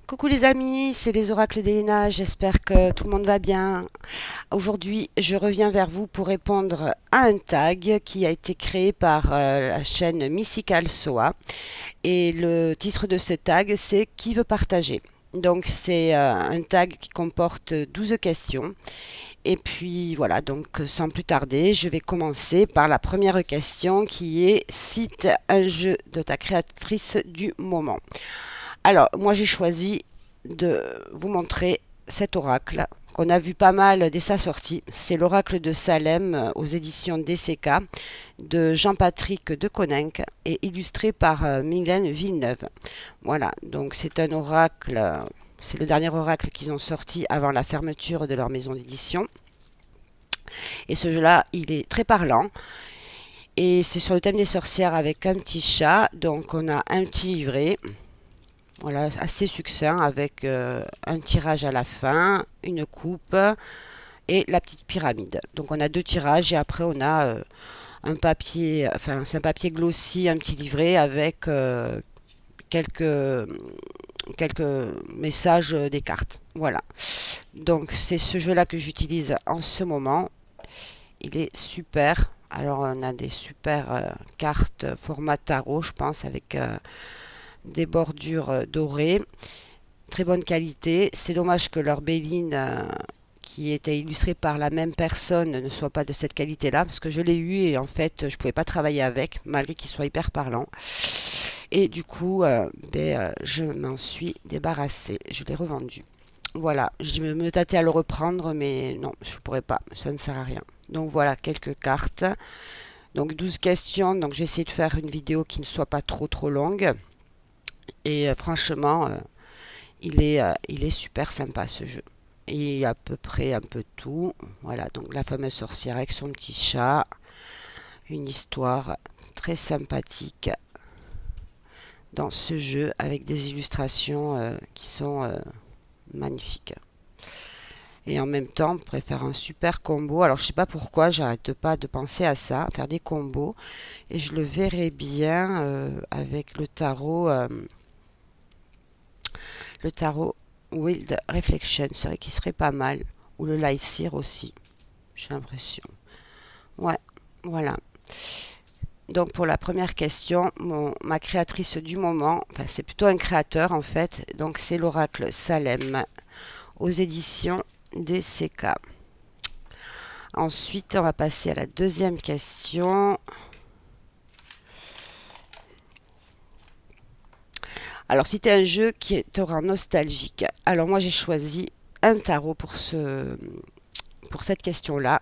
Coucou les amis, c'est les oracles d'Elena, j'espère que tout le monde va bien. Aujourd'hui, je reviens vers vous pour répondre à un tag qui a été créé par la chaîne Mystical Soa. Et le titre de ce tag, c'est Qui veut partager? Donc c'est un tag qui comporte 12 questions. Et puis voilà, donc sans plus tarder, je vais commencer par la première question qui est cite un jeu de ta créatrice du moment. Alors, moi j'ai choisi de vous montrer cet oracle qu'on a vu pas mal dès sa sortie. C'est l'oracle de Salem aux éditions DCK de Jean-Patrick de Coninck et illustré par Mylène Villeneuve. Voilà, donc c'est un oracle, c'est le dernier oracle qu'ils ont sorti avant la fermeture de leur maison d'édition. Et ce jeu-là, il est très parlant. Et c'est sur le thème des sorcières avec un petit chat. Donc on a un petit livret. Voilà, assez succinct avec un tirage à la fin, une coupe et la petite pyramide. Donc on a deux tirages et après on a un papier, enfin c'est un papier glossy, un petit livret avec quelques, quelques messages des cartes. Voilà. Donc c'est ce jeu-là que j'utilise en ce moment. Il est super. Alors on a des super cartes format tarot, je pense, avec des bordures dorées, très bonne qualité. C'est dommage que leur béline qui était illustrée par la même personne ne soit pas de cette qualité-là, parce que je l'ai eu et en fait je pouvais pas travailler avec, malgré qu'il soit hyper parlant. Et du coup, je m'en suis débarrassée, je l'ai revendu. Voilà, je me tâtais à le reprendre, mais non, je ne pourrais pas, ça ne sert à rien. Donc voilà, quelques cartes. Donc 12 questions, donc j'essaie de faire une vidéo qui ne soit pas trop longue. Et franchement, il est super sympa ce jeu. Et il y a à peu près un peu tout. Voilà, donc la fameuse sorcière avec son petit chat. Une histoire très sympathique dans ce jeu avec des illustrations qui sont magnifiques. Et en même temps, on pourrait faire un super combo. Alors, je sais pas pourquoi, j'arrête pas de penser à ça, faire des combos. Et je le verrais bien avec le tarot Wild Reflection, c'est vrai qu'il serait pas mal. Ou le Lycir aussi, j'ai l'impression. Ouais, voilà. Donc pour la première question, ma créatrice du moment, enfin c'est plutôt un créateur en fait, donc c'est l'oracle Salem aux éditions DCK. Ensuite, on va passer à la deuxième question. Alors, si tu un jeu qui te rend nostalgique, alors moi j'ai choisi un tarot pour cette question-là.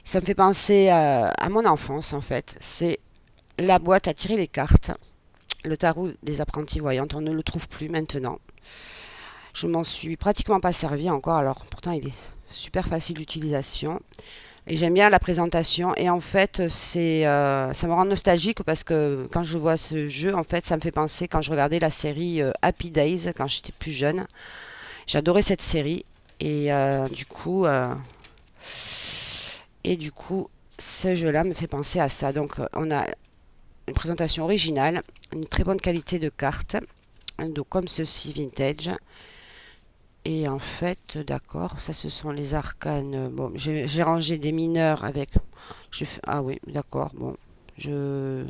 Ça me fait penser à mon enfance en fait. C'est la boîte à tirer les cartes, le tarot des apprentis voyantes. On ne le trouve plus maintenant. Je m'en suis pratiquement pas servi encore, alors pourtant il est super facile d'utilisation. Et j'aime bien la présentation. Et en fait, ça me rend nostalgique parce que quand je vois ce jeu, en fait, ça me fait penser quand je regardais la série Happy Days quand j'étais plus jeune. J'adorais cette série. Et du coup, ce jeu-là me fait penser à ça. Donc, on a une présentation originale, une très bonne qualité de cartes, donc comme ceci vintage. Et en fait, d'accord, ça ce sont les arcanes. Bon, j'ai rangé des mineurs avec. Ah oui, d'accord, bon. Je.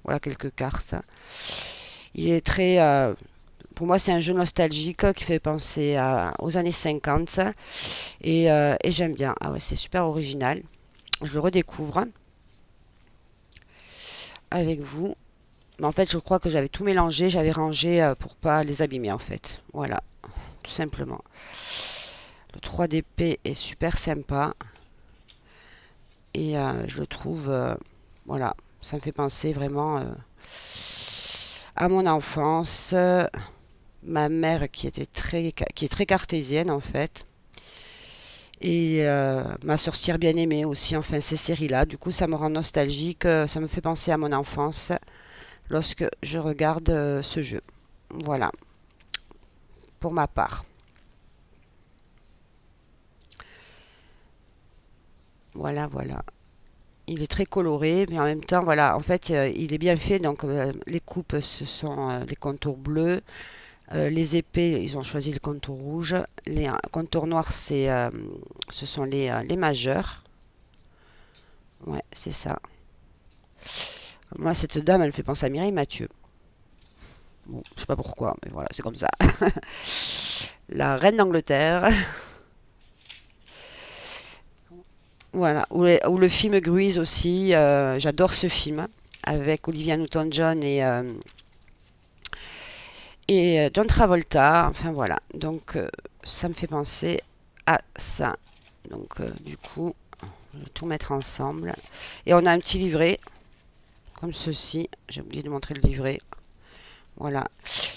Voilà quelques cartes. Il est très. Pour moi, c'est un jeu nostalgique qui fait penser aux années 50. Et j'aime bien. Ah ouais, c'est super original. Je le redécouvre avec vous. Mais en fait, je crois que j'avais tout mélangé. J'avais rangé pour pas les abîmer en fait. Voilà, tout simplement. Le 3 d'épée est super sympa et je le trouve, voilà, ça me fait penser vraiment à mon enfance, ma mère qui est très cartésienne en fait, et ma sorcière bien aimée aussi, enfin ces séries-là. Du coup, ça me rend nostalgique, ça me fait penser à mon enfance lorsque je regarde ce jeu. Voilà, pour ma part. Voilà, voilà. Il est très coloré, mais en même temps, voilà, en fait, il est bien fait. Donc, les coupes, ce sont les contours bleus Les épées, ils ont choisi le contour rouge. Les contours noirs, ce sont les majeurs. Ouais, c'est ça. Moi, cette dame, elle me fait penser à Mireille Mathieu. Bon, je sais pas pourquoi, mais voilà, c'est comme ça. La reine d'Angleterre. Voilà. Ou le film Grease aussi. J'adore ce film. Avec Olivia Newton-John et John Travolta. Enfin, voilà. Donc, ça me fait penser à ça. Donc, du coup, je vais tout mettre ensemble. Et on a un petit livret. Comme ceci. J'ai oublié de montrer le livret. Voilà.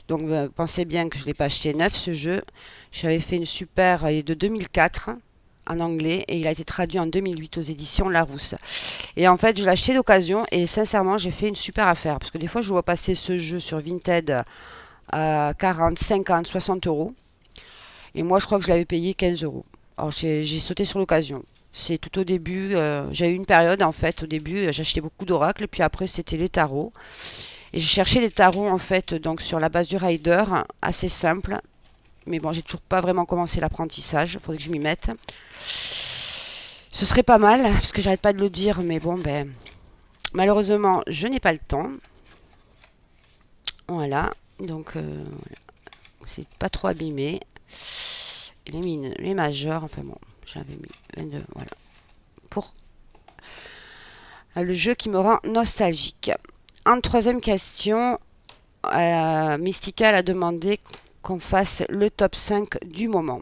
Donc, pensez bien que je ne l'ai pas acheté neuf, ce jeu. J'avais fait une super. Il est de 2004 en anglais et il a été traduit en 2008 aux éditions Larousse. Et en fait, je l'ai acheté d'occasion et sincèrement, j'ai fait une super affaire. Parce que des fois, je vois passer ce jeu sur Vinted à 40, 50, 60 euros. Et moi, je crois que je l'avais payé 15 euros. Alors, j'ai sauté sur l'occasion. C'est tout au début. J'ai eu une période, en fait, au début, j'achetais beaucoup d'oracles. Puis après, c'était les tarots. Et j'ai cherché les tarots en fait donc sur la base du Rider, assez simple. Mais bon, j'ai toujours pas vraiment commencé l'apprentissage. Il faudrait que je m'y mette. Ce serait pas mal, parce que j'arrête pas de le dire, mais bon, ben malheureusement, je n'ai pas le temps. Voilà, donc c'est pas trop abîmé. Les mines, les majeurs, enfin bon, j'avais mis 22, voilà. Pour le jeu qui me rend nostalgique. En troisième question, Mystical a demandé qu'on fasse le top 5 du moment.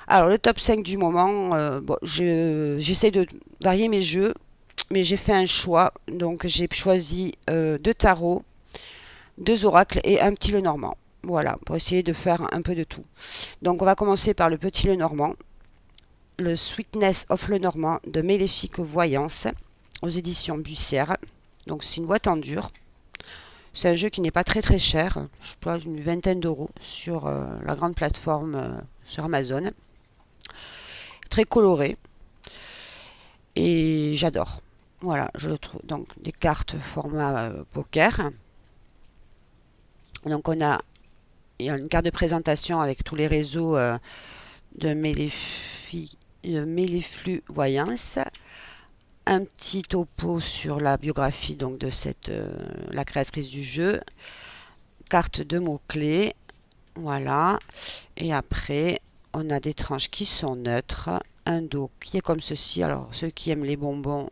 Alors, le top 5 du moment, bon, j'essaie de varier mes jeux, mais j'ai fait un choix. Donc, j'ai choisi deux tarots, deux oracles et un petit Lenormand. Voilà, pour essayer de faire un peu de tout. Donc, on va commencer par le petit Lenormand, le Sweetness of Lenormand de Méléfique Voyance, aux éditions Bussière. Donc, c'est une boîte en dur. C'est un jeu qui n'est pas très très cher, je crois une vingtaine d'euros sur la grande plateforme sur Amazon. Très coloré et j'adore. Voilà, je le trouve. Donc des cartes format poker. Donc il y a une carte de présentation avec tous les réseaux de Méliflu Voyance. Un petit topo sur la biographie donc de la créatrice du jeu. Carte de mots-clés. Voilà. Et après, on a des tranches qui sont neutres. Un dos qui est comme ceci. Alors, ceux qui aiment les bonbons,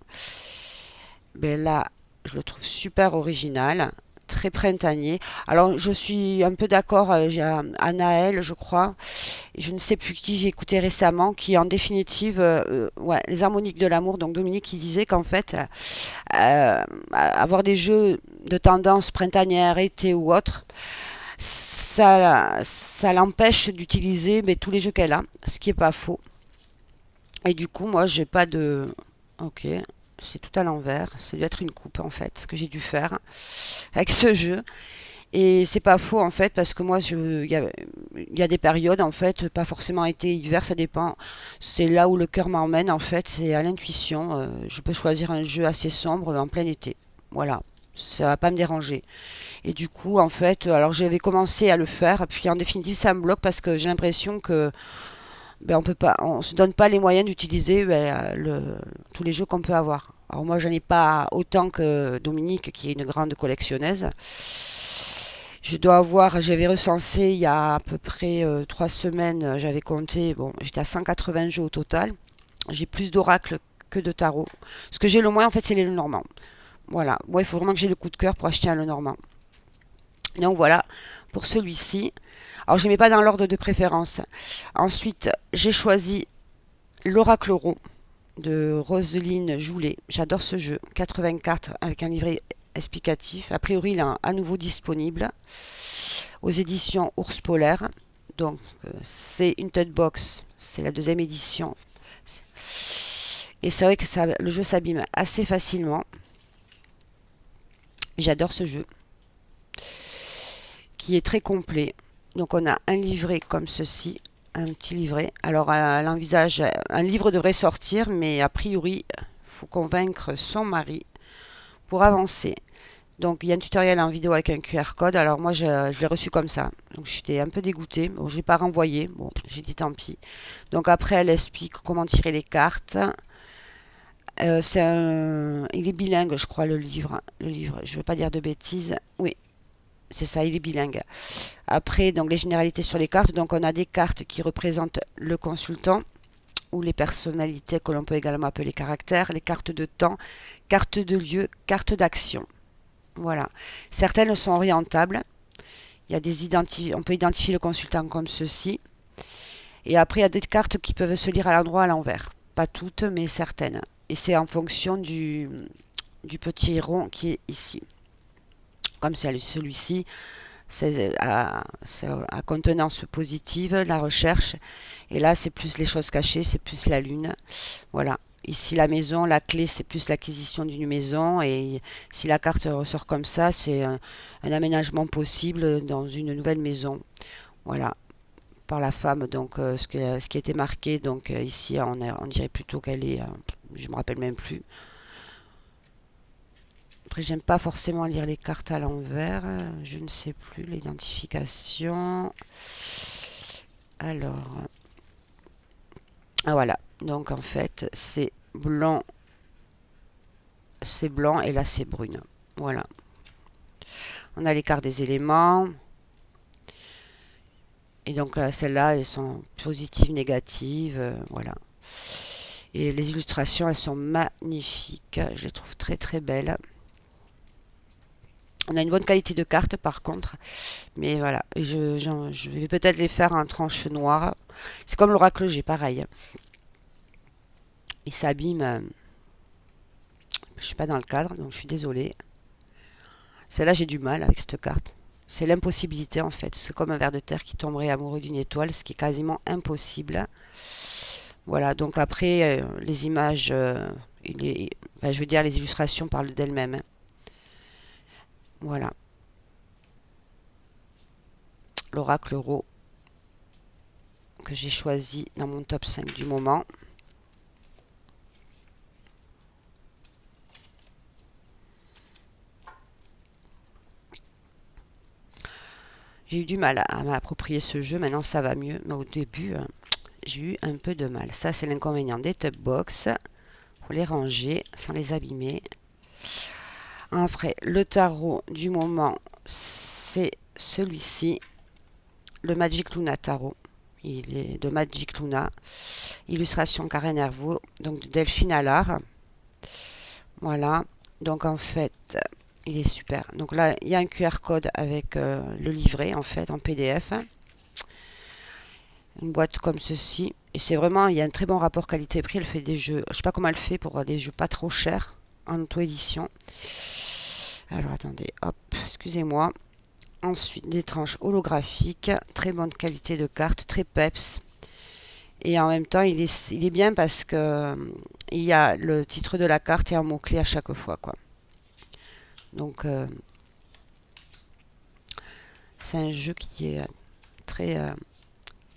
ben là, je le trouve super original. Très printanier. Alors, je suis un peu d'accord. J'ai Anaël, je crois. Je ne sais plus qui j'ai écouté récemment, qui en définitive, ouais, les harmoniques de l'amour. Donc, Dominique qui disait qu'en fait, avoir des jeux de tendance printanière, été ou autre, ça l'empêche d'utiliser mais tous les jeux qu'elle a, ce qui est pas faux. Et du coup, moi, j'ai pas de. Ok, c'est tout à l'envers. Ça doit être une coupe en fait, ce que j'ai dû faire avec ce jeu. Et c'est pas faux en fait, parce que moi, il y a des périodes en fait, pas forcément été hiver, ça dépend. C'est là où le cœur m'emmène en fait, c'est à l'intuition. Je peux choisir un jeu assez sombre en plein été. Voilà, ça va pas me déranger. Et du coup, en fait, alors j'avais commencé à le faire, puis en définitive, ça me bloque parce que j'ai l'impression que ben, on se donne pas les moyens d'utiliser tous les jeux qu'on peut avoir. Alors moi, j'en ai pas autant que Dominique, qui est une grande collectionneuse. J'avais recensé il y a à peu près 3 semaines, j'avais compté, bon, j'étais à 180 jeux au total. J'ai plus d'oracles que de tarot. Ce que j'ai le moins, en fait, c'est les Lenormand. Voilà. Moi, il faut vraiment que j'ai le coup de cœur pour acheter un Lenormand. Donc voilà, pour celui-ci. Alors, je ne mets pas dans l'ordre de préférence. Ensuite, j'ai choisi l'Oracle Rot de Roselyne Joulet. J'adore ce jeu. 84 avec un livret explicatif. A priori, il est à nouveau disponible aux éditions Ours Polaire. Donc, c'est une Tote Box. C'est la deuxième édition. Et c'est vrai que le jeu s'abîme assez facilement. J'adore ce jeu, qui est très complet. Donc on a un livret comme ceci, un petit livret. Alors elle envisage, un livre devrait sortir, mais a priori, il faut convaincre son mari pour avancer. Donc il y a un tutoriel en vidéo avec un QR code. Alors moi je l'ai reçu comme ça. Donc j'étais un peu dégoûtée. Bon, je l'ai pas renvoyé. Bon, j'ai dit tant pis. Donc après elle explique comment tirer les cartes. Il est bilingue, je crois, le livre. Le livre, je veux pas dire de bêtises. Oui, c'est ça, il est bilingue. Après, donc les généralités sur les cartes. Donc on a des cartes qui représentent le consultant ou les personnalités que l'on peut également appeler caractères, les cartes de temps, cartes de lieu, cartes d'action. Voilà. Certaines sont orientables. Il y a on peut identifier le consultant comme ceci. Et après, il y a des cartes qui peuvent se lire à l'endroit, à l'envers. Pas toutes, mais certaines. Et c'est en fonction du petit rond qui est ici. Comme celui-ci, c'est à contenance positive, la recherche. Et là, c'est plus les choses cachées, c'est plus la lune. Voilà. Ici, la maison, la clé, c'est plus l'acquisition d'une maison. Et si la carte ressort comme ça, c'est un aménagement possible dans une nouvelle maison. Voilà. Par la femme, donc ce qui a été marqué. Donc ici, on dirait plutôt qu'elle est. Je me rappelle même plus. Après, j'aime pas forcément lire les cartes à l'envers. Je ne sais plus l'identification. Alors, ah voilà. Donc en fait, c'est blanc et là c'est brune. Voilà. On a les cartes des éléments. Et donc celles-là, elles sont positives, négatives. Voilà. Et les illustrations, elles sont magnifiques. Je les trouve très très belles. On a une bonne qualité de carte par contre. Mais voilà. Je vais peut-être les faire en tranche noire. C'est comme l'oracle G, pareil. Il s'abîme. Je suis pas dans le cadre, donc je suis désolée. Celle-là, j'ai du mal avec cette carte. C'est l'impossibilité en fait. C'est comme un ver de terre qui tomberait amoureux d'une étoile, ce qui est quasiment impossible. Voilà, donc après, les images, je veux dire, les illustrations parlent d'elles-mêmes. Voilà, l'oracle Ro que j'ai choisi dans mon top 5 du moment. J'ai eu du mal à m'approprier ce jeu, maintenant ça va mieux, mais au début, j'ai eu un peu de mal. Ça, c'est l'inconvénient des top box. Faut les ranger sans les abîmer. Après, le tarot du moment, c'est celui-ci, le Magic Luna Tarot. Il est de Magic Luna. Illustration Karen Hervaux, donc de Delphine Allard. Voilà. Donc en fait, il est super. Donc là, il y a un QR code avec le livret en fait en PDF. Une boîte comme ceci. Et c'est vraiment, il y a un très bon rapport qualité-prix. Elle fait des jeux, je sais pas comment elle fait pour des jeux pas trop chers en auto-édition. Alors attendez, hop, excusez-moi. Ensuite, des tranches holographiques, très bonne qualité de carte, très peps. Et en même temps, il est bien parce que il y a le titre de la carte et un mot-clé à chaque fois, quoi. Donc, c'est un jeu qui est très,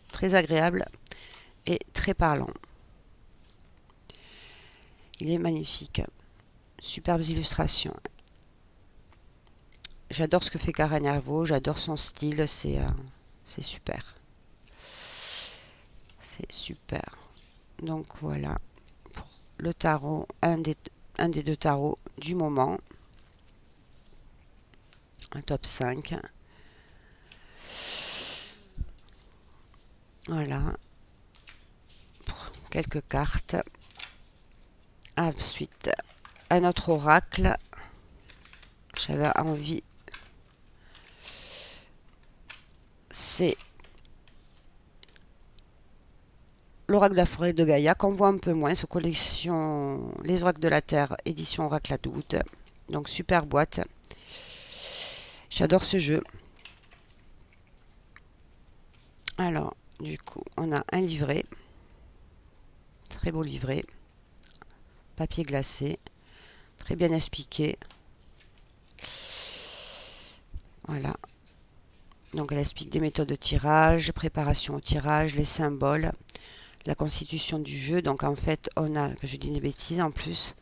très agréable et très parlant. Il est magnifique. Superbes illustrations. J'adore ce que fait Karen Hervaux, j'adore son style, c'est super. C'est super. Donc voilà pour le tarot, un des deux tarots du moment. Un top 5. Voilà. Pour quelques cartes. Ensuite, un autre oracle. J'avais envie. C'est l'oracle de la forêt de Gaïa, qu'on voit un peu moins, sous collection Les oracles de la Terre, édition oracle à doute. Donc super boîte. J'adore ce jeu. Alors, du coup, on a un livret. Très beau livret. Papier glacé. Très bien expliqué. Voilà. Donc elle explique des méthodes de tirage, préparation au tirage, les symboles, la constitution du jeu. Donc en fait, on a, je dis des bêtises en plus,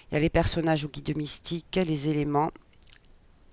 il y a les personnages ou guides mystiques, les éléments,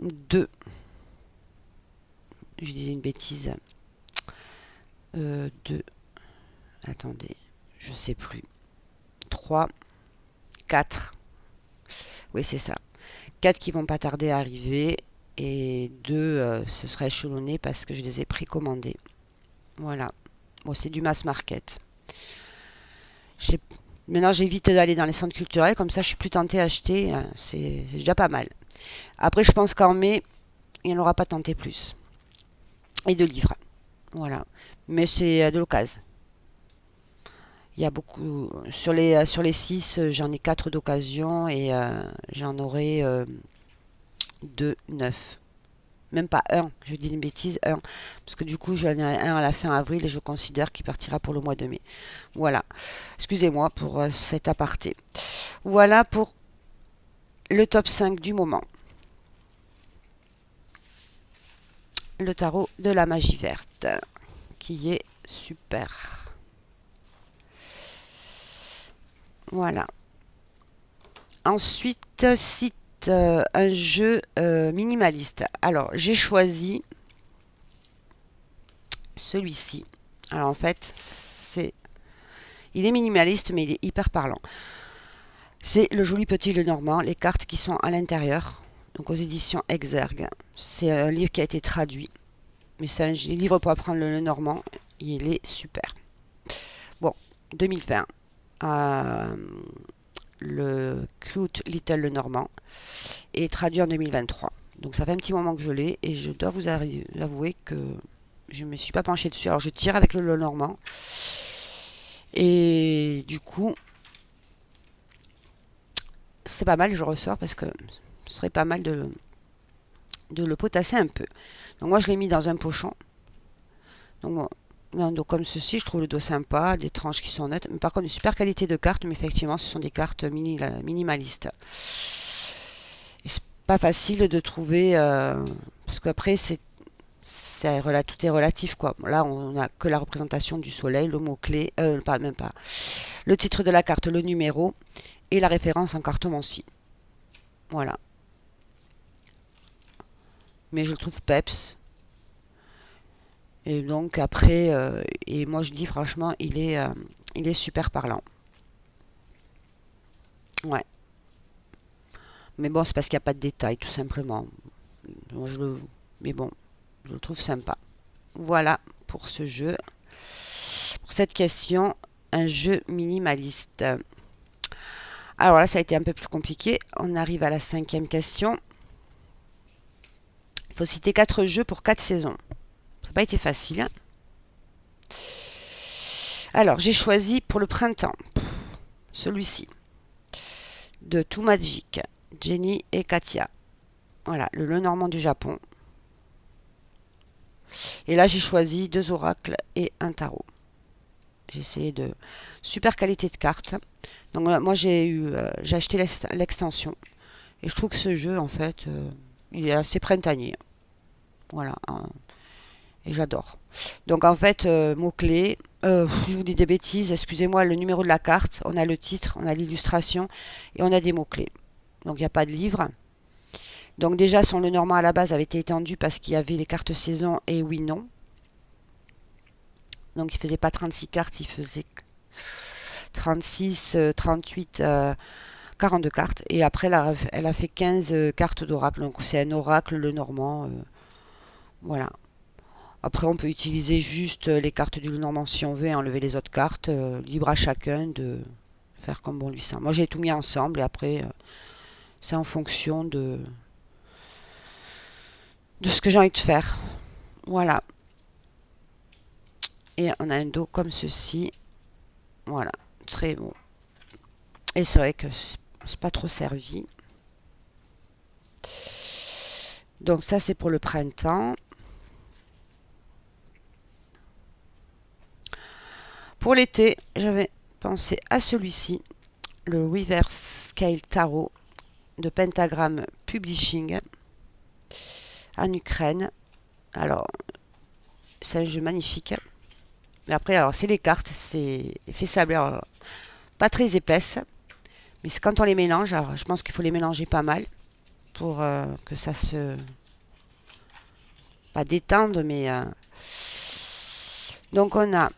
2. Je disais une bêtise. 2. Attendez, je sais plus. 3, 4. Oui, c'est ça. 4 qui vont pas tarder à arriver. Et 2, ce sera échelonné parce que je les ai précommandés. Voilà. Bon, c'est du mass market. Maintenant, j'évite d'aller dans les centres culturels. Comme ça, je suis plus tentée à acheter. C'est déjà pas mal. Après, je pense qu'en mai, il n'y en aura pas tenté plus. Et de livres. Voilà. Mais c'est de l'occasion. Il y a beaucoup. Sur les 6, j'en ai 4 d'occasion et j'en aurai 2 neufs. Même pas un, je dis une bêtise, un. Parce que du coup, j'en ai un à la fin avril et je considère qu'il partira pour le mois de mai. Voilà. Excusez-moi pour cet aparté. Voilà pour le top 5 du moment. Le tarot de la magie verte, qui est super. Voilà. Ensuite, cite un jeu minimaliste. Alors, j'ai choisi celui-ci. Alors, en fait, il est minimaliste, mais il est hyper parlant. C'est le joli petit Lenormand, les cartes qui sont à l'intérieur, donc aux éditions Exergue. C'est un livre qui a été traduit, mais c'est un livre pour apprendre le Lenormand. Il est super. Bon, 2020. Le Cute Little Lenormand est traduit en 2023. Donc ça fait un petit moment que je l'ai et je dois vous avouer que je ne me suis pas penchée dessus. Alors je tire avec le Lenormand et du coup c'est pas mal, je ressors parce que ce serait pas mal de le potasser un peu. Donc moi je l'ai mis dans un pochon. Donc un dos comme ceci, je trouve le dos sympa, des tranches qui sont nettes. Mais par contre, une super qualité de cartes, mais effectivement, ce sont des cartes minimalistes. Et c'est pas facile de trouver, parce qu'après, tout est relatif, quoi. Là, on n'a que la représentation du soleil, le mot-clé, même pas. Le titre de la carte, le numéro, et la référence en cartomancie. Voilà. Mais je le trouve peps. Et donc après, et moi je dis franchement, il est super parlant. Ouais. Mais bon, c'est parce qu'il n'y a pas de détails, tout simplement. Moi, mais bon, je le trouve sympa. Voilà pour ce jeu. Pour cette question, un jeu minimaliste. Alors là, ça a été un peu plus compliqué. On arrive à la 5e question. Il faut citer 4 jeux pour 4 saisons. Ça n'a pas été facile. Alors, j'ai choisi pour le printemps celui-ci de Too Magic, Jenny et Katia. Voilà, le Lenormand du Japon. Et là, j'ai choisi 2 oracles et un tarot. J'ai essayé de super qualité de cartes. Donc moi, j'ai acheté l'extension et je trouve que ce jeu, en fait, il est assez printanier. Voilà, hein. Et j'adore. Donc en fait, mots-clés, je vous dis des bêtises, excusez-moi, le numéro de la carte, on a le titre, on a l'illustration et on a des mots-clés. Donc il n'y a pas de livre. Donc déjà, son Lenormand à la base avait été étendu parce qu'il y avait les cartes saison et oui, non. Donc il faisait pas 36 cartes, il faisait 36, 38, 42 cartes. Et après, elle a fait 15 cartes d'oracle. Donc c'est un oracle Lenormand. Voilà. Après, on peut utiliser juste les cartes du Lenormand si on veut et enlever les autres cartes. Libre à chacun de faire comme bon lui semble. Moi, j'ai tout mis ensemble et après, c'est en fonction de ce que j'ai envie de faire. Voilà. Et on a un dos comme ceci. Voilà. Très bon. Et c'est vrai que c'est pas trop servi. Donc ça, c'est pour le printemps. Pour l'été, j'avais pensé à celui-ci, le Reverse Scale Tarot de Pentagram Publishing en Ukraine. Alors, c'est un jeu magnifique. Mais après, alors c'est les cartes, c'est effet sablé, alors, pas très épaisse. Mais c'est quand on les mélange, alors je pense qu'il faut les mélanger pas mal pour que ça se... pas détende, mais... Donc on a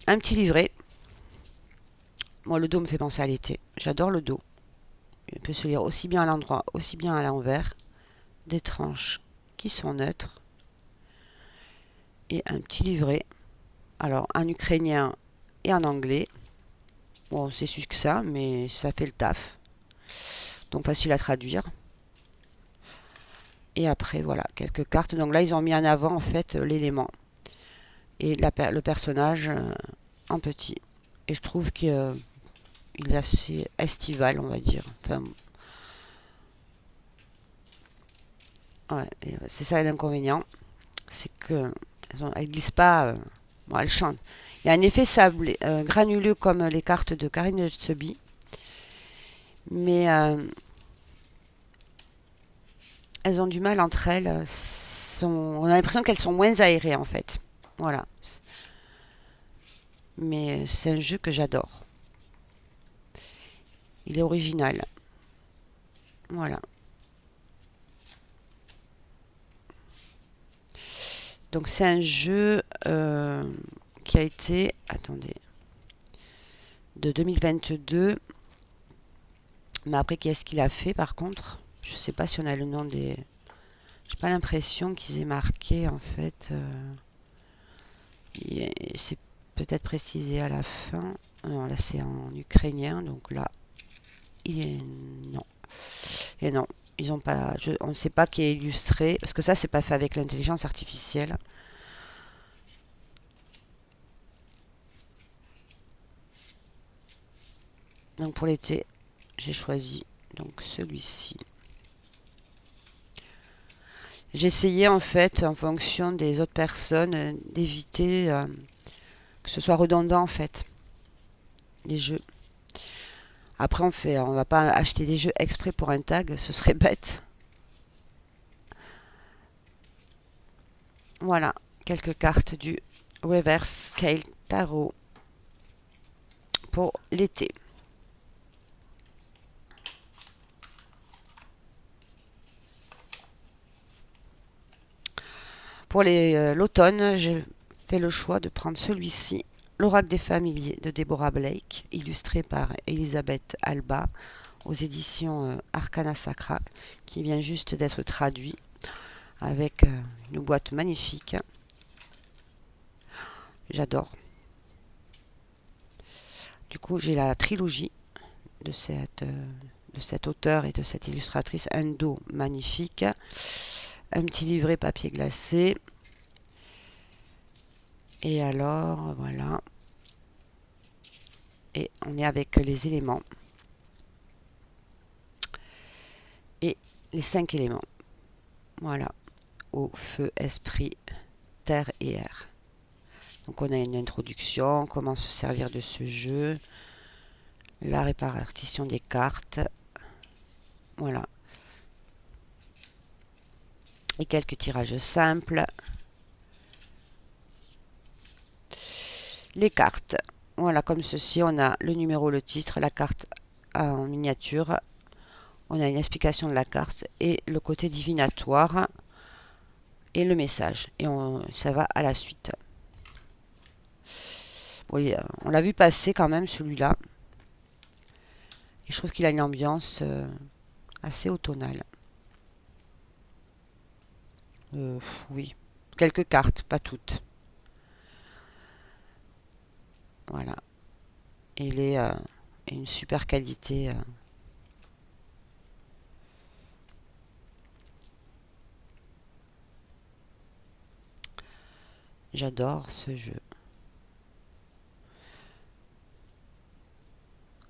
un petit livret. Moi, le dos me fait penser à l'été. J'adore le dos. Il peut se lire aussi bien à l'endroit, aussi bien à l'envers. Des tranches qui sont neutres. Et un petit livret. Alors, en ukrainien et en anglais. Bon, c'est succinct, mais ça fait le taf. Donc, facile à traduire. Et après, voilà, quelques cartes. Donc là, ils ont mis en avant, en fait, l'élément. Et le personnage en petit. Et je trouve qu'il est assez estival, on va dire. Enfin, ouais, c'est ça l'inconvénient. C'est que elle glisse pas. Bon, elle chante. Il y a un effet sable granuleux comme les cartes de Karine Tsebi. Mais elles ont du mal entre elles. On a l'impression qu'elles sont moins aérées en fait. Voilà. Mais c'est un jeu que j'adore. Il est original. Voilà. Donc c'est un jeu qui a été, attendez, de 2022. Mais après, qu'est-ce qu'il a fait par contre? Je sais pas si on a le nom des... J'ai pas l'impression qu'ils aient marqué en fait. C'est peut-être précisé à la fin. Non, là c'est en ukrainien, donc là, il est... Non. Et non, ils ont pas... on ne sait pas qui est illustré, parce que ça, c'est pas fait avec l'intelligence artificielle. Donc pour l'été, j'ai choisi donc celui-ci. J'ai essayé en fait, en fonction des autres personnes, d'éviter que ce soit redondant en fait, les jeux. Après, on va pas acheter des jeux exprès pour un tag, ce serait bête. Voilà, quelques cartes du Reverse Scale Tarot pour l'été. Pour l'automne, j'ai fait le choix de prendre celui-ci, L'Oracle des Familiers de Deborah Blake, illustré par Elisabeth Alba aux éditions Arcana Sacra, qui vient juste d'être traduit avec une boîte magnifique. J'adore. Du coup, j'ai la trilogie de cet auteur et de cette illustratrice, un dos magnifique, un petit livret papier glacé. Et alors, voilà. Et on est avec les éléments. Et les 5 éléments. Voilà. Eau, feu, esprit, terre et air. Donc on a une introduction, comment se servir de ce jeu, la répartition des cartes. Voilà. Et quelques tirages simples. Les cartes. Voilà, comme ceci, on a le numéro, le titre, la carte en miniature. On a une explication de la carte et le côté divinatoire et le message. Et ça va à la suite. Oui, on l'a vu passer quand même celui-là. Et je trouve qu'il a une ambiance assez automnale. Oui, quelques cartes, pas toutes. Voilà. Il est une super qualité. J'adore ce jeu.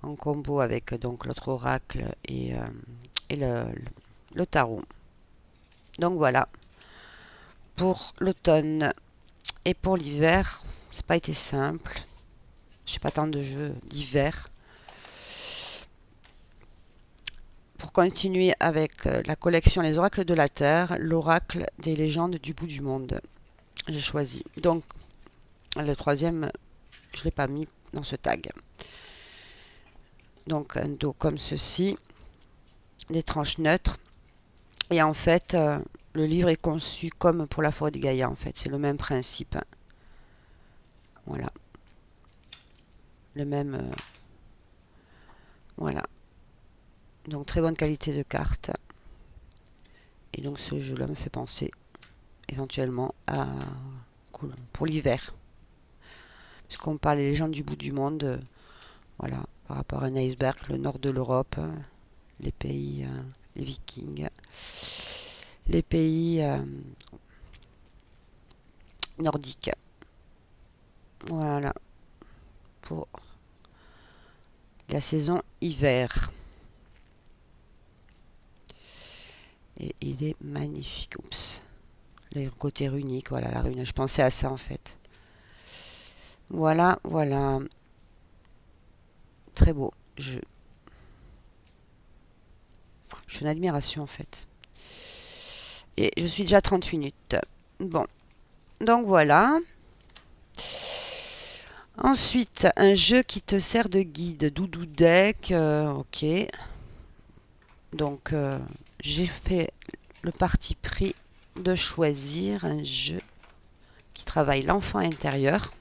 En combo avec donc l'autre oracle et le tarot. Donc voilà. Pour l'automne et pour l'hiver, c'est pas été simple. J'ai pas tant de jeux d'hiver. Pour continuer avec la collection Les Oracles de la Terre, l'oracle des légendes du bout du monde. J'ai choisi. Donc, le troisième, je ne l'ai pas mis dans ce tag. Donc, un dos comme ceci. des tranches neutres. Et en fait, le livre est conçu comme pour la forêt de Gaïa, en fait. C'est le même principe. Voilà. Le même. Voilà. Donc, très bonne qualité de carte. Et donc, ce jeu-là me fait penser éventuellement à. Pour l'hiver. Puisqu'on parle des légendes du bout du monde. Voilà. Par rapport à un iceberg, le nord de l'Europe, les pays, les Vikings, les pays nordiques. Voilà. Pour la saison hiver. Et il est magnifique. Oups. Le côté runique, voilà la rune. Je pensais à ça en fait. Voilà, voilà. Très beau. Je suis en admiration en fait. Et je suis déjà à 30 minutes. Bon. Donc voilà. Ensuite, un jeu qui te sert de guide. Doudou Deck. Ok. Donc, j'ai fait le parti pris de choisir un jeu qui travaille l'enfant intérieur,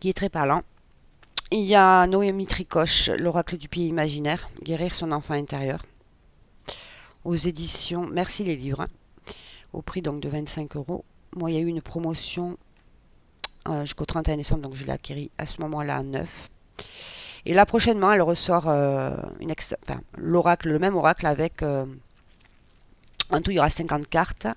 qui est très parlant. Il y a Noémie Tricoche, l'oracle du pays imaginaire, guérir son enfant intérieur, aux éditions Merci les livres, au prix donc de 25 euros. Moi, il y a eu une promotion jusqu'au 31 décembre, donc je l'ai acquis à ce moment-là à 9. Et là, prochainement, elle ressort l'oracle, le même oracle avec en tout, il y aura 50 cartes.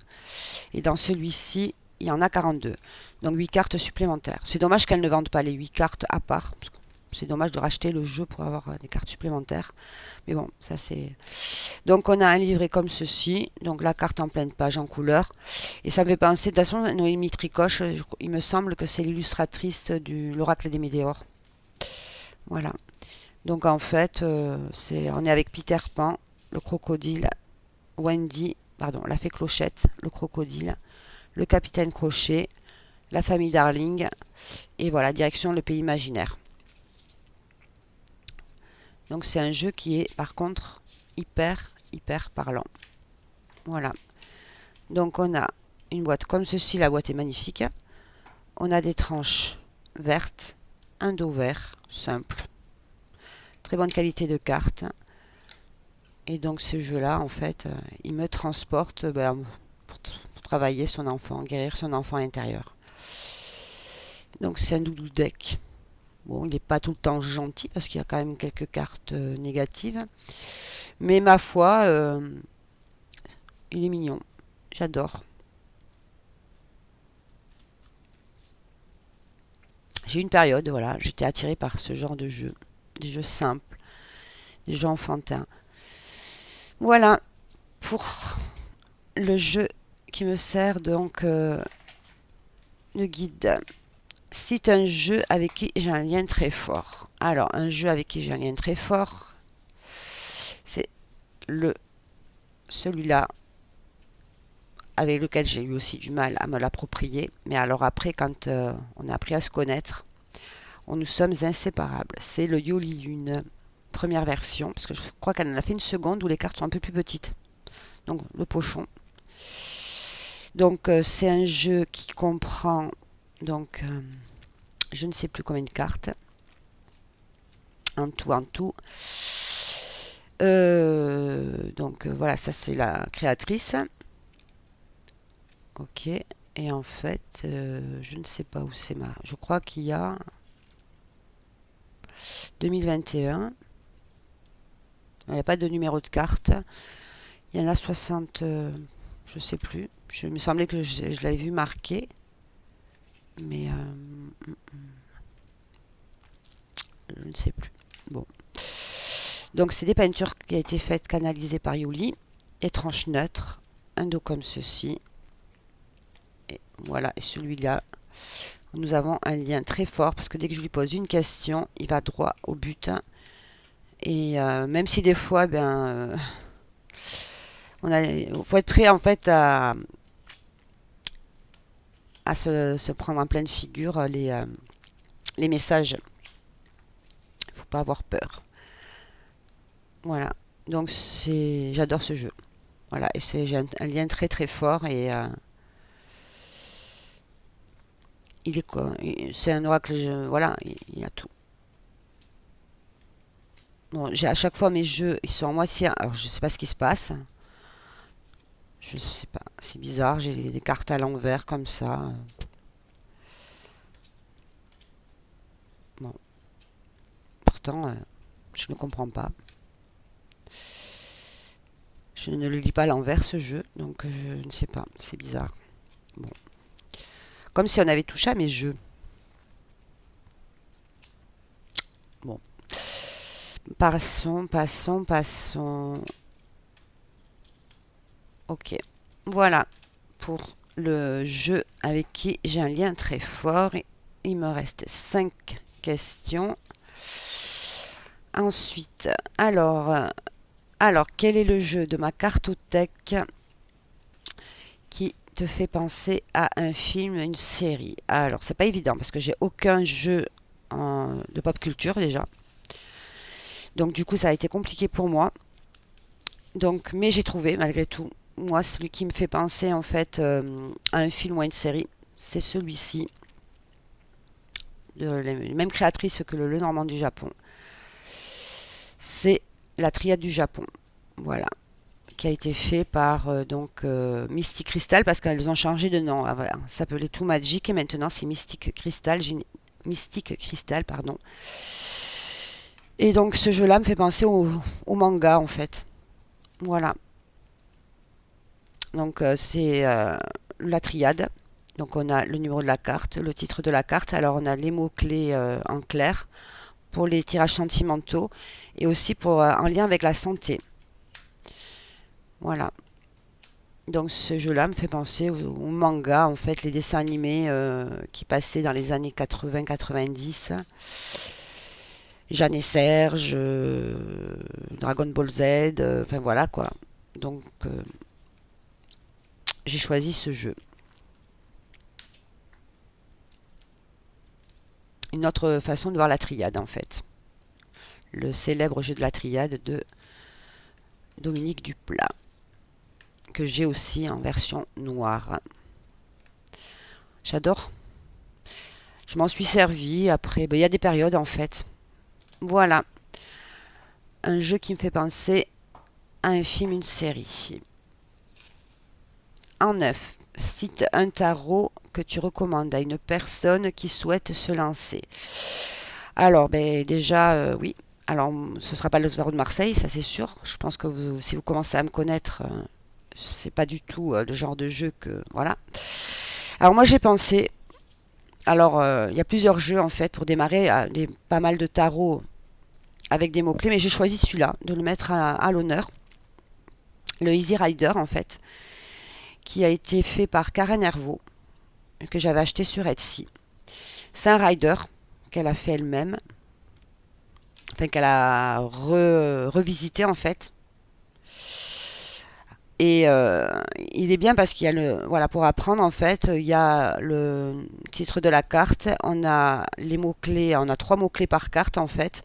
Et dans celui-ci, il y en a 42. Donc 8 cartes supplémentaires. C'est dommage qu'elle ne vende pas les 8 cartes à part. Parce que c'est dommage de racheter le jeu pour avoir des cartes supplémentaires. Mais bon, ça c'est... Donc on a un livret comme ceci. Donc la carte en pleine page en couleur. Et ça me fait penser... De toute façon, Noémie Tricoche, il me semble que c'est l'illustratrice de l'oracle des Météores. Voilà. Donc en fait, on est avec Peter Pan, le crocodile, Wendy, pardon, la fée Clochette, le crocodile, le capitaine Crochet, la famille Darling, et voilà, direction le pays imaginaire. Donc c'est un jeu qui est par contre hyper parlant. Voilà. Donc on a une boîte comme ceci, la boîte est magnifique. On a des tranches vertes, un dos vert, simple. Très bonne qualité de carte. Et donc ce jeu-là, en fait, il me transporte pour travailler son enfant, guérir son enfant intérieur. Donc c'est un doudou deck. Bon, il n'est pas tout le temps gentil parce qu'il y a quand même quelques cartes négatives. Mais ma foi, il est mignon. J'adore. J'ai eu une période, voilà, j'étais attirée par ce genre de jeu. Des jeux simples, des jeux enfantins. Voilà pour le jeu qui me sert donc de guide. C'est un jeu avec qui j'ai un lien très fort. Alors, un jeu avec qui j'ai un lien très fort, c'est celui-là avec lequel j'ai eu aussi du mal à me l'approprier. Mais alors après, quand on a appris à se connaître, nous sommes inséparables. C'est le Yoli Lune, première version, parce que je crois qu'elle en a fait une seconde où les cartes sont un peu plus petites. Donc, le pochon. Donc, c'est un jeu qui comprend donc je ne sais plus combien de cartes. En tout. Donc voilà, ça c'est la créatrice. Ok. Et en fait, je ne sais pas où c'est ma. Je crois qu'il y a 2021. Il n'y a pas de numéro de carte. Il y en a 60. Je ne sais plus. Je me semblait que je l'avais vu marqué. Mais je ne sais plus. Bon. Donc c'est des peintures qui a été faites canalisées par Yuli. Étrange neutre. Un dos comme ceci. Et voilà. Et celui-là, nous avons un lien très fort parce que dès que je lui pose une question, il va droit au but. Et même si des fois, faut être prêt en fait à se prendre en pleine figure les messages. Il faut pas avoir peur. Voilà. Donc j'adore ce jeu. Voilà. Et j'ai un lien très très fort et il est quoi? C'est un oracle. Voilà, il y a tout. Bon, j'ai à chaque fois mes jeux, ils sont en moitié. Alors je sais pas ce qui se passe. Je sais pas. C'est bizarre. J'ai des cartes à l'envers comme ça. Bon, pourtant, je ne comprends pas. Je ne le lis pas à l'envers ce jeu, donc je ne sais pas. C'est bizarre. Bon. Comme si on avait touché à mes jeux. Bon. Passons, passons, passons. Ok. Voilà pour le jeu avec qui j'ai un lien très fort. Il me reste 5 questions. Ensuite, alors, quel est le jeu de ma cartothèque qui te fait penser à un film, une série? Alors, c'est pas évident parce que j'ai aucun jeu de pop culture déjà. Donc, du coup, ça a été compliqué pour moi. Donc, mais j'ai trouvé malgré tout. Moi, celui qui me fait penser en fait à un film ou à une série, c'est celui-ci, de la même créatrice que le Normand du Japon. C'est la Triade du Japon. Voilà. Qui a été fait par Mystic Crystal parce qu'elles ont changé de nom. Ah, voilà. Ça s'appelait Too Magic et maintenant c'est Mystic Crystal. Mystic Crystal, pardon. Et donc ce jeu-là me fait penser au manga en fait. Voilà. Donc c'est la triade. Donc on a le numéro de la carte, le titre de la carte. Alors on a les mots-clés en clair pour les tirages sentimentaux et aussi pour en lien avec la santé. Voilà. Donc ce jeu-là me fait penser au manga, en fait, les dessins animés qui passaient dans les années 80-90. Jeanne et Serge, Dragon Ball Z, enfin voilà quoi. Donc j'ai choisi ce jeu. Une autre façon de voir la triade en fait. Le célèbre jeu de la triade de Dominique Duplat, que j'ai aussi en version noire. J'adore. Je m'en suis servi après. Ben, il y a des périodes en fait. Voilà. Un jeu qui me fait penser à un film, une série. En 9, cite un tarot que tu recommandes à une personne qui souhaite se lancer. Alors, ben déjà, oui. Alors, ce ne sera pas le tarot de Marseille, ça c'est sûr. Je pense que si vous commencez à me connaître, c'est pas du tout le genre de jeu que. Voilà. Alors, moi j'ai pensé. Alors, il y a plusieurs jeux en fait pour démarrer, pas mal de tarots avec des mots-clés, mais j'ai choisi celui-là, de le mettre à l'honneur. Le Easy Rider en fait, qui a été fait par Karen Hervaux, que j'avais acheté sur Etsy. C'est un rider qu'elle a fait elle-même, enfin qu'elle a revisité en fait. Et il est bien parce qu'il y a voilà, pour apprendre en fait, il y a le titre de la carte, on a les mots-clés, on a 3 mots-clés par carte en fait,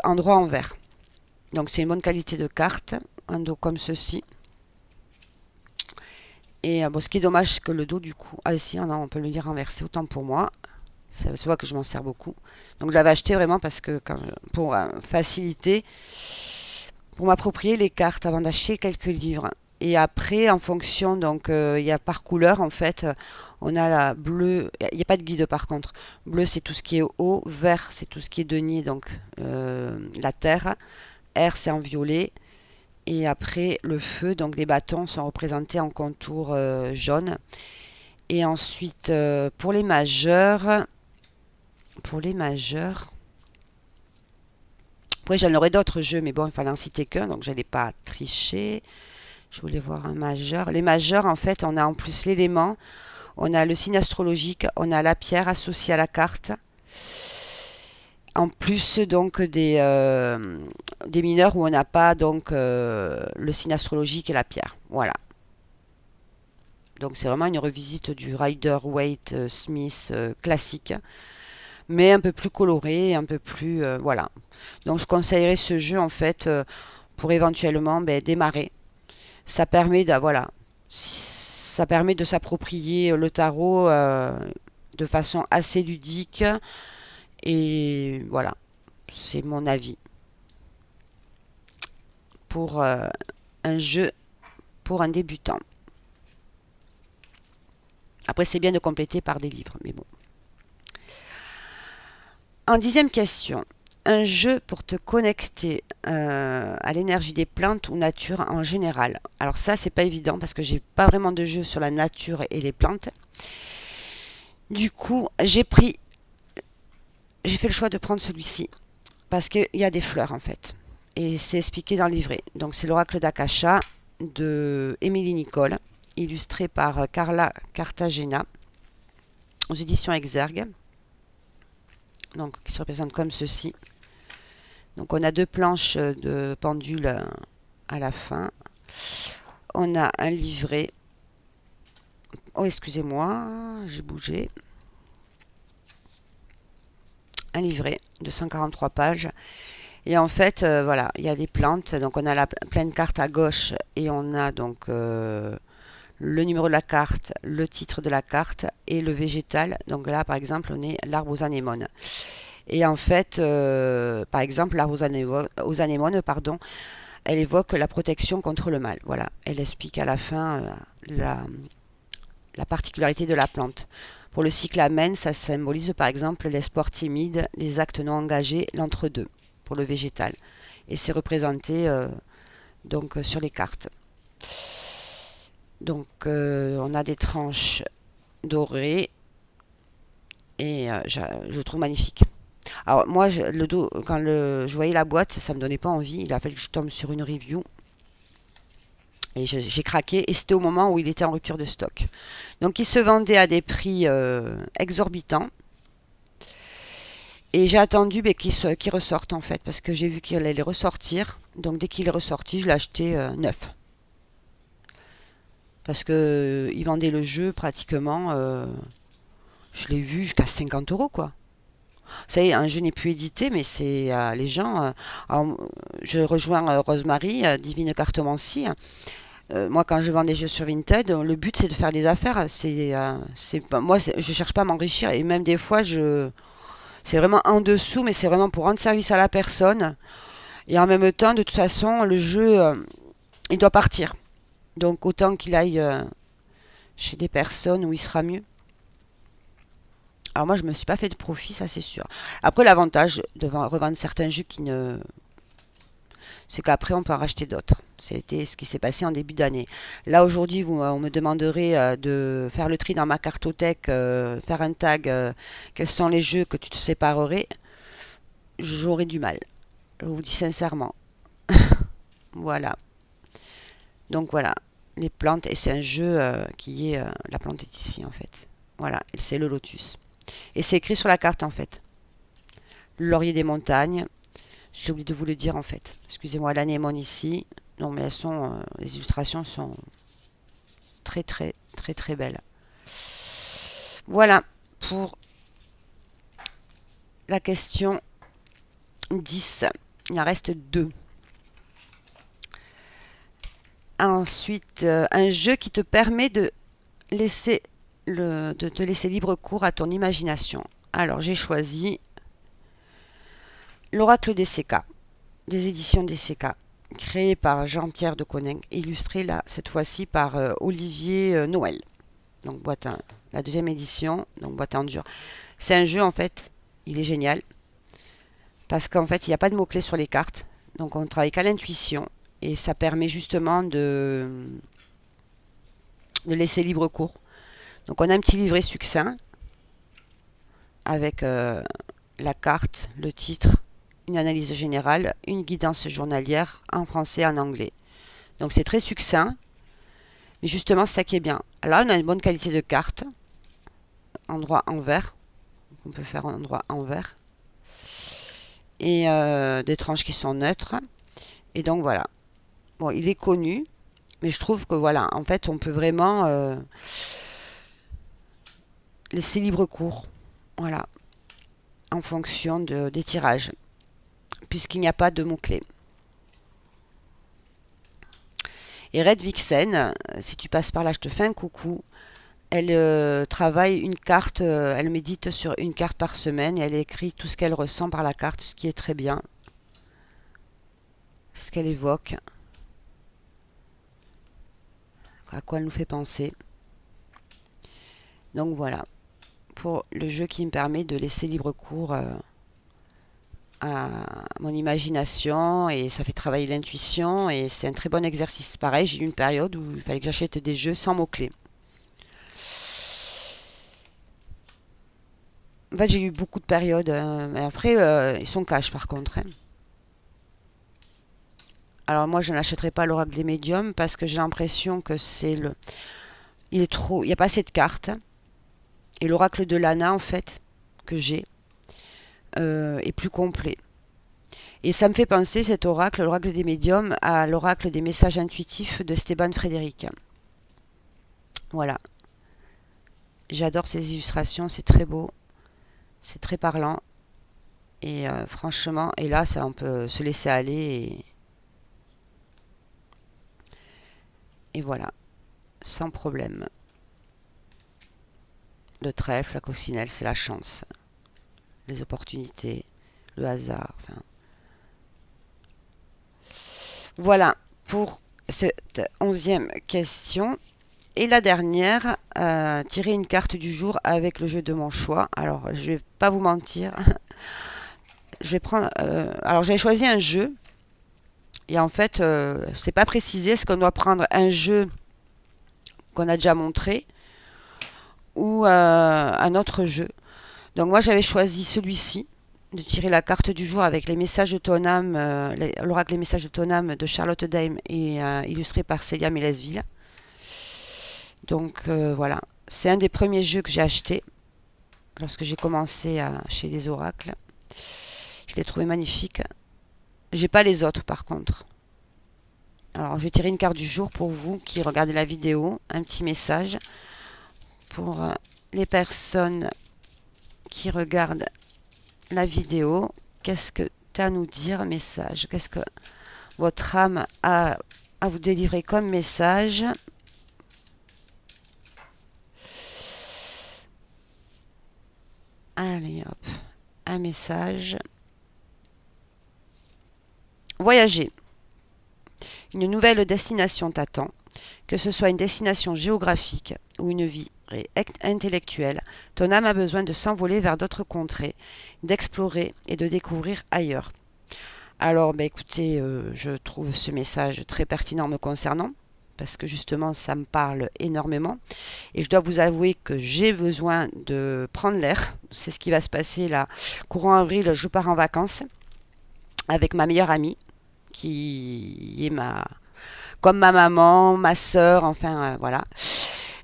endroit envers. Donc c'est une bonne qualité de carte, un dos comme ceci. Et bon, ce qui est dommage, c'est que le dos du coup, ah si, on peut le lire renversé, autant pour moi. Ça se voit que je m'en sers beaucoup. Donc je l'avais acheté vraiment parce que pour faciliter, pour m'approprier les cartes avant d'acheter quelques livres. Et après, en fonction, donc il y a par couleur en fait, on a la bleue, il n'y a pas de guide par contre. Bleu c'est tout ce qui est eau, vert c'est tout ce qui est denier, donc la terre, R c'est en violet, et après le feu, donc les bâtons sont représentés en contour jaune. Et ensuite pour les majeurs, après j'en aurais d'autres jeux, mais bon, il fallait en citer qu'un, donc j'allais pas tricher. Je voulais voir un majeur. Les majeurs, en fait, on a en plus l'élément, on a le signe astrologique, on a la pierre associée à la carte. En plus, donc, des mineurs où on n'a pas donc le signe astrologique et la pierre. Voilà. Donc, c'est vraiment une revisite du Rider-Waite Smith classique. mais un peu plus coloré, un peu plus voilà. Donc je conseillerais ce jeu en fait pour éventuellement démarrer. Ça permet de voilà, ça permet de s'approprier le tarot de façon assez ludique et voilà, c'est mon avis pour un jeu pour un débutant. Après, c'est bien de compléter par des livres, mais bon. En 10e question, un jeu pour te connecter à l'énergie des plantes ou nature en général. Alors ça, c'est pas évident parce que j'ai pas vraiment de jeu sur la nature et les plantes. Du coup, j'ai fait le choix de prendre celui-ci parce qu'il y a des fleurs en fait. Et c'est expliqué dans le livret. Donc c'est l'oracle d'Akasha de Émilie Nicole, illustré par Carla Cartagena aux éditions Exergue. Donc qui se représente comme ceci. Donc on a deux planches de pendule à la fin. On a un livret. Oh excusez-moi, j'ai bougé. Un livret de 143 pages. Et en fait, voilà, il y a des plantes. Donc on a la pleine carte à gauche et on a donc le numéro de la carte, le titre de la carte et le végétal. Donc là, par exemple, on est l'arbre aux anémones. Et en fait, par exemple, l'arbre aux anémones, pardon, elle évoque la protection contre le mal. Voilà, elle explique à la fin la particularité de la plante. Pour le cycle Amen, ça symbolise par exemple l'espoir timide, les actes non engagés, l'entre-deux, pour le végétal. Et c'est représenté donc sur les cartes. Donc on a des tranches dorées et je trouve magnifique. Alors moi, quand je voyais la boîte, ça me donnait pas envie. Il a fallu que je tombe sur une review. Et j'ai craqué. Et c'était au moment où il était en rupture de stock. Donc il se vendait à des prix exorbitants. Et j'ai attendu qu'il ressorte en fait. Parce que j'ai vu qu'il allait ressortir. Donc dès qu'il est ressorti, je l'ai acheté neuf. Parce que il vendait le jeu pratiquement. Je l'ai vu jusqu'à 50 euros quoi. Ça y est, un jeu n'est plus édité, mais c'est les gens. Alors, je rejoins Rosemary, Divine Cartomancie. Moi, quand je vends des jeux sur Vinted, le but c'est de faire des affaires. C'est pas, moi, je cherche pas à m'enrichir et même des fois, c'est vraiment en dessous, mais c'est vraiment pour rendre service à la personne. Et en même temps, de toute façon, le jeu, il doit partir. Donc autant qu'il aille chez des personnes où il sera mieux. Alors moi, je me suis pas fait de profit, ça c'est sûr. Après, l'avantage de revendre certains jeux c'est qu'après on peut en racheter d'autres. C'était ce qui s'est passé en début d'année. Là aujourd'hui, on me demanderait de faire le tri dans ma cartothèque, faire un tag, quels sont les jeux que tu te séparerais. J'aurais du mal. Je vous dis sincèrement. Voilà. Donc voilà, les plantes, et c'est un jeu qui est... la plante est ici en fait. Voilà, et c'est le lotus. Et c'est écrit sur la carte en fait. Le laurier des montagnes. J'ai oublié de vous le dire en fait. Excusez-moi, l'anémone ici. Non mais les illustrations sont très très très très belles. Voilà pour la question 10. Il en reste 2. Ensuite, un jeu qui te permet de te laisser libre cours à ton imagination. Alors j'ai choisi l'Oracle des CK, des éditions des CK, créé par Jean-Pierre de Coninck, illustré là cette fois-ci par Olivier Noël. Donc la deuxième édition, donc boîte en dur. C'est un jeu en fait, il est génial parce qu'en fait il n'y a pas de mots-clés sur les cartes, donc on travaille qu'à l'intuition et ça permet justement de laisser libre cours. Donc on a un petit livret succinct avec la carte, le titre, une analyse générale, une guidance journalière en français et en anglais. Donc c'est très succinct, mais justement c'est ça qui est bien. Là on a une bonne qualité de carte, endroit envers, on peut faire un endroit envers, et des tranches qui sont neutres. Et donc voilà. Bon, il est connu, mais je trouve que voilà, en fait on peut vraiment laisser libre cours. Voilà. en fonction des tirages, puisqu'il n'y a pas de mots-clés. Et Red Vixen, si tu passes par là, je te fais un coucou. Elle travaille une carte, elle médite sur une carte par semaine et elle écrit tout ce qu'elle ressent par la carte, ce qui est très bien, ce qu'elle évoque, à quoi elle nous fait penser. Donc voilà, pour le jeu qui me permet de laisser libre cours à mon imagination et ça fait travailler l'intuition et c'est un très bon exercice. Pareil, j'ai eu une période où il fallait que j'achète des jeux sans mots-clés. En fait, j'ai eu beaucoup de périodes, mais après, ils sont cash par contre, hein. Alors moi, je n'achèterai pas l'oracle des médiums parce que j'ai l'impression que il est trop, il n'y a pas assez de cartes. Et l'oracle de Lana, en fait, que j'ai, est plus complet. Et ça me fait penser, cet oracle, l'oracle des médiums, à l'oracle des messages intuitifs de Stéban Frédéric. Voilà. J'adore ces illustrations, c'est très beau, c'est très parlant. Et franchement, et là, ça, on peut se laisser aller. Et voilà, sans problème. Le trèfle, la coccinelle, c'est la chance, les opportunités, le hasard. Enfin. Voilà pour cette 11e question. Et la dernière, tirer une carte du jour avec le jeu de mon choix. Alors, je vais pas vous mentir. Je vais prendre. Alors, j'avais choisi un jeu. Et en fait, c'est pas précisé. Est-ce qu'on doit prendre un jeu qu'on a déjà montré ou un autre jeu? Donc, moi, j'avais choisi celui-ci, de tirer la carte du jour avec les messages de ton âme, l'oracle Les messages de ton âme de Charlotte Dame et illustré par Célia Mélesville. Donc voilà, c'est un des premiers jeux que j'ai acheté lorsque j'ai commencé chez les oracles. Je l'ai trouvé magnifique. J'ai pas les autres par contre. Alors je vais tirer une carte du jour pour vous qui regardez la vidéo, un petit message pour les personnes qui regardent la vidéo. Qu'est-ce que tu as à nous dire, message? Qu'est-ce que votre âme a à vous délivrer comme message? Allez hop, un message. Voyager. Une nouvelle destination t'attend, que ce soit une destination géographique ou une vie intellectuelle. Ton âme a besoin de s'envoler vers d'autres contrées, d'explorer et de découvrir ailleurs. Alors, écoutez, je trouve ce message très pertinent me concernant, parce que justement, ça me parle énormément. Et je dois vous avouer que j'ai besoin de prendre l'air. C'est ce qui va se passer là. Courant avril, je pars en vacances avec ma meilleure amie, qui est comme ma maman, ma sœur, enfin voilà.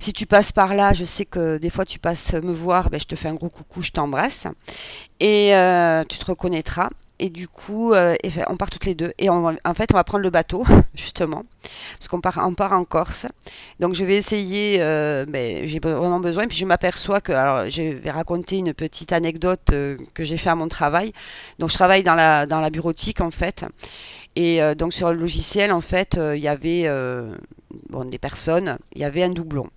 Si tu passes par là, je sais que des fois tu passes me voir, je te fais un gros coucou, je t'embrasse. Et tu te reconnaîtras. Et du coup, on part toutes les deux. Et en fait, on va prendre le bateau, justement, parce qu'on part en Corse. Donc, je vais essayer, j'ai vraiment besoin. Et puis, je m'aperçois que, alors, je vais raconter une petite anecdote que j'ai fait à mon travail. Donc, je travaille dans la bureautique, en fait. Et donc, sur le logiciel, en fait, il y avait des personnes, il y avait un doublon.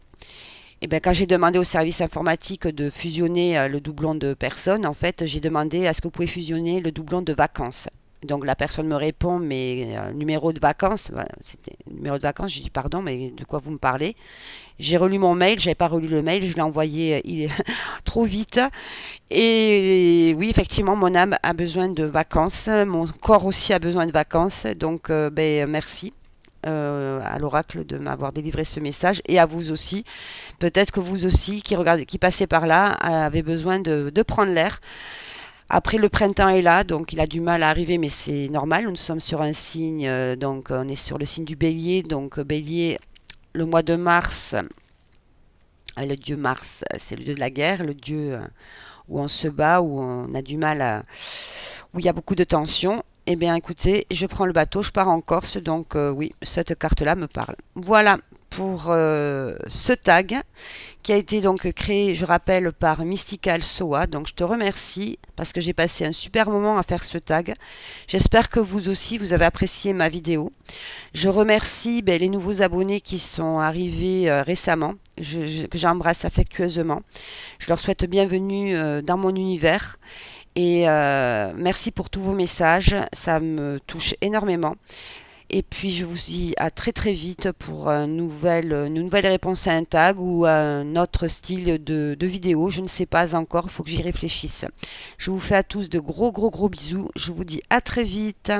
Et quand j'ai demandé au service informatique de fusionner le doublon de personnes, en fait, j'ai demandé est-ce que vous pouvez fusionner le doublon de vacances. Donc la personne me répond, mais numéro de vacances, c'était numéro de vacances. Je dis pardon, mais de quoi vous me parlez? J'ai relu mon mail, j'avais pas relu le mail, je l'ai envoyé trop vite. Et oui, effectivement, mon âme a besoin de vacances, mon corps aussi a besoin de vacances. Donc merci. À l'oracle de m'avoir délivré ce message et à vous aussi. Peut-être que vous aussi qui passez par là avez besoin de prendre l'air. Après le printemps est là, donc il a du mal à arriver, mais c'est normal. Nous sommes sur un signe, donc on est sur le signe du Bélier. Donc Bélier, le mois de mars, le dieu Mars, c'est le dieu de la guerre, le dieu où on se bat, où on a du mal, où il y a beaucoup de tensions. Eh bien, écoutez, je prends le bateau, je pars en Corse, donc oui, cette carte-là me parle. Voilà pour ce tag qui a été donc créé, je rappelle, par Mystical Soa. Donc je te remercie parce que j'ai passé un super moment à faire ce tag. J'espère que vous aussi, vous avez apprécié ma vidéo. Je remercie les nouveaux abonnés qui sont arrivés récemment, que j'embrasse affectueusement. Je leur souhaite bienvenue dans mon univers. Et merci pour tous vos messages, ça me touche énormément. Et puis je vous dis à très très vite pour une nouvelle réponse à un tag ou un autre style de vidéo. Je ne sais pas encore, il faut que j'y réfléchisse. Je vous fais à tous de gros bisous. Je vous dis à très vite.